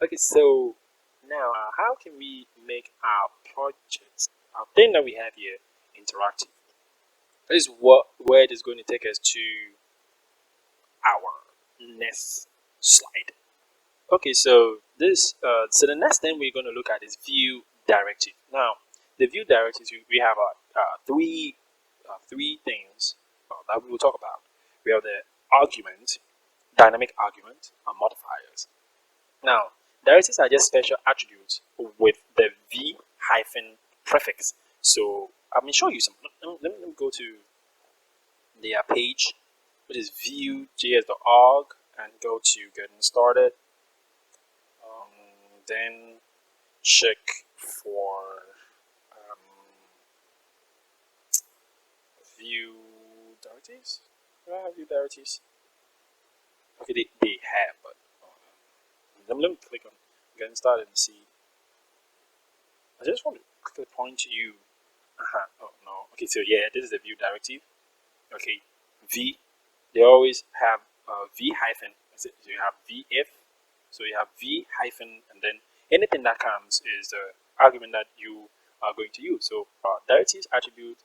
Okay, so now how can we make our projects, our thing that we have here, interactive? This is where it is going to take us to our next slide. Okay, so so the next thing we're going to look at is view directive. Now, the view directives, we have three things that we will talk about. We have the argument, dynamic argument, and modifiers. Now, directives are just special attributes with the v hyphen prefix. So I'm going to show you some. Let me go to their page, which is vue.js.org, and go to getting started. Then check for view directives. Do I have view directives? Okay, they have, but let me click on getting started and see. I just want to quickly point to you. Oh no. Okay, so yeah, this is the view directive. Okay, v. They always have v hyphen. So you have vf. So you have v hyphen, and then anything that comes is the argument that you are going to use. So directives attribute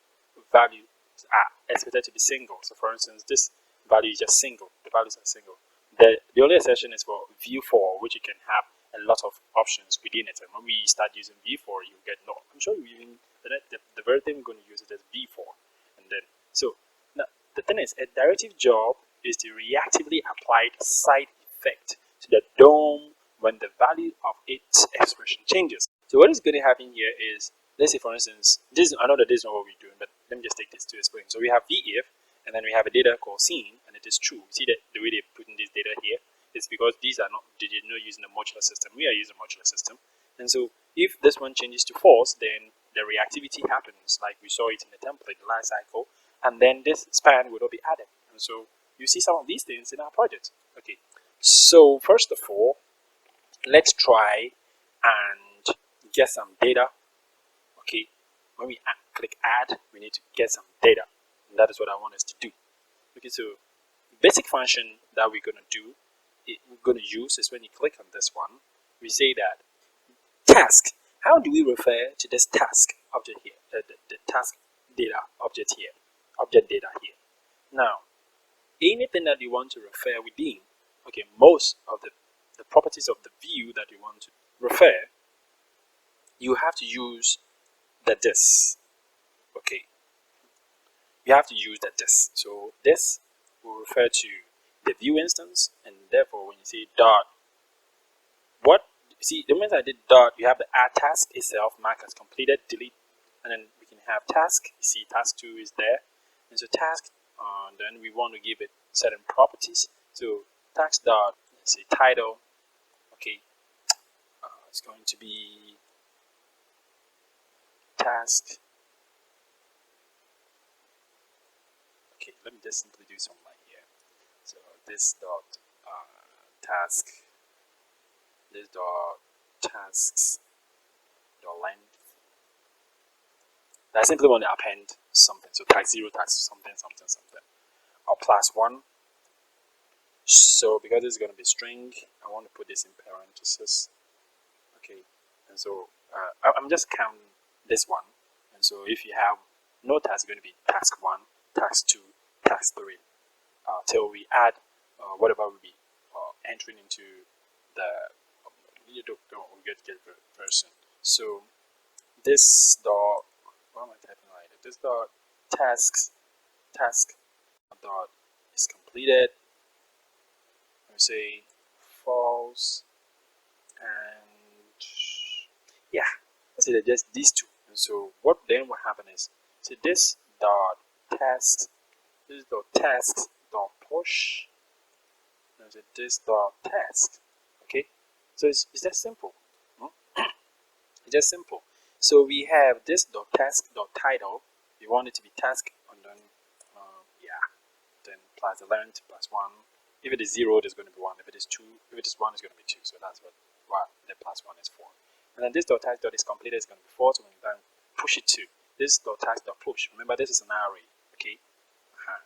values are expected to be single. So for instance, this value is just single. The values are single. The only exception is for vue4, which you can have a lot of options within it. And when we start using v4, you get no. I'm sure you're using the very thing we're going to use it as v4. And then so now the thing is, a directive job is the reactively applied side effect to the DOM when the value of its expression changes. So what is going to happen here is, let's say for instance, I know that this is not what we're doing, but let me just take this to explain. So we have vif, and then we have a data called scene, and it is true. See that the way they put in this data here is because these are not using the modular system. We are using a modular system, and so if this one changes to false, then the reactivity happens like we saw it in the template, the life cycle, and then this span will not be added. And so you see some of these things in our project. Okay, so first of all, let's try and get some data. Okay, when we click add, we need to get some data, and that is what I want us to do. Okay, so basic function that we're going to use is when you click on this one, we say that task. How do we refer to this task object here, the task data object here, object data here? Now, anything that you want to refer within, okay, most of the properties of the view that you want to refer, you have to use the this. Okay, you have to use the this. So this will refer to the view instance, and therefore when you say dot, what you see, the moment I did dot, you have the addTask itself marked as completed, delete, and then we can have task. You see task 2 is there, and so task, then we want to give it certain properties. So task dot, let's say title. Okay, it's going to be task. Okay, let me just simply do something like here. So this dot task, this dot tasks dot length. I simply want to append something. So task 0, task something, or plus 1. So because this is going to be string, I want to put this in parentheses. Okay, and so I'm just counting this one. And so if you have no task, it's going to be task 1, task 2, task 3, till we add whatever will be entering into the get version. So this dot, what am I typing like that? This dot task dot is completed. Let me say false, and yeah, let's say that just these two. And so what then will happen is, so this dot tasks, this dot tasks dot push, and so this dot task. Okay, so it's just simple. It's just simple. So we have this dot task dot title. We want it to be task, and then then plus the length plus 1. If it is 0, there's going to be 1. If it is 2, if it is 1, it's going to be 2. So that's what the plus 1 is for. And then this dot task dot is completed is going to be 4. So when you then push it to this dot task dot push. Remember, this is an array. Okay,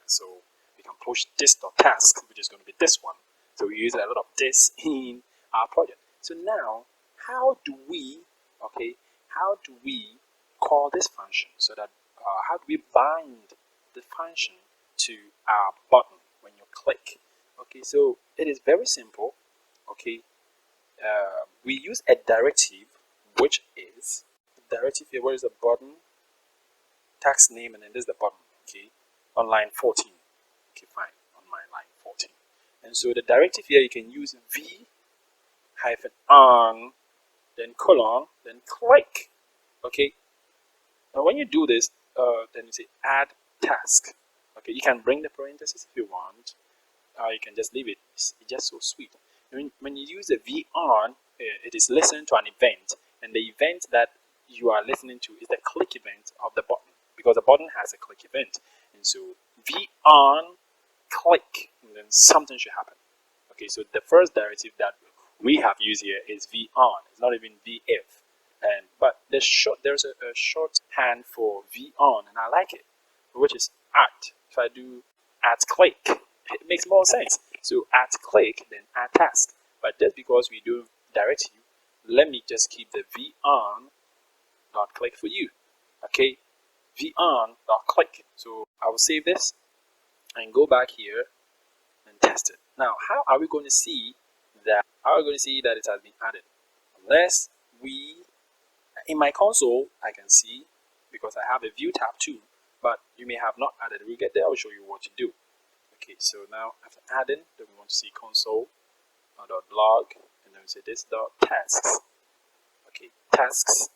so we can push this dot task, which is going to be this one. So we use a lot of this in our project. So now, how do we call this function so that how do we bind the function to our button when you click? Okay, so it is very simple. Okay, we use a directive, which is directive here. Where is the button? Task name, and then there's the button. Okay, on line 14. Okay, fine, on my line 14. And so the directive here, you can use v hyphen on, then colon, then click. Okay, now when you do this, then you say add task. Okay, you can bring the parentheses if you want, you can just leave it. It's just so sweet. When you use the v on, it is listening to an event, and the event that you are listening to is the click event of the button, because the button has a click event. And so v on click, and then something should happen. Okay, so the first directive that we have used here is v on. It's not even vf. But there's a shorthand for v on, and I like it, which is at. If I do at click, it makes more sense. So at click, then addTask. But just because we do directive, let me just keep the v on dot click for you. Okay, v on dot click. So I will save this and go back here and test it. Now, how are we going to see that? How are we going to see that it has been added? Unless in my console, I can see, because I have a view tab too, but you may have not added. We'll get there. I'll show you what to do. Okay, so now after adding, then we want to see console.log, and then we say this dot tasks. Okay, tasks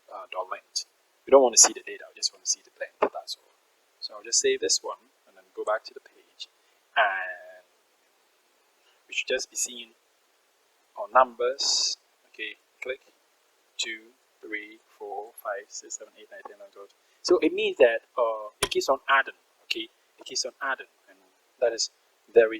dot length. We don't want to see the data. We just want to see the length. That's all. So I'll just save this one and then go back to the page, and we should just be seeing our numbers. Okay, click 2, 3, 4, 5, 6, 7, 8, 9, 10, 11, 12. So it means that it keeps on adding. Okay, it keeps on adding, and that is very,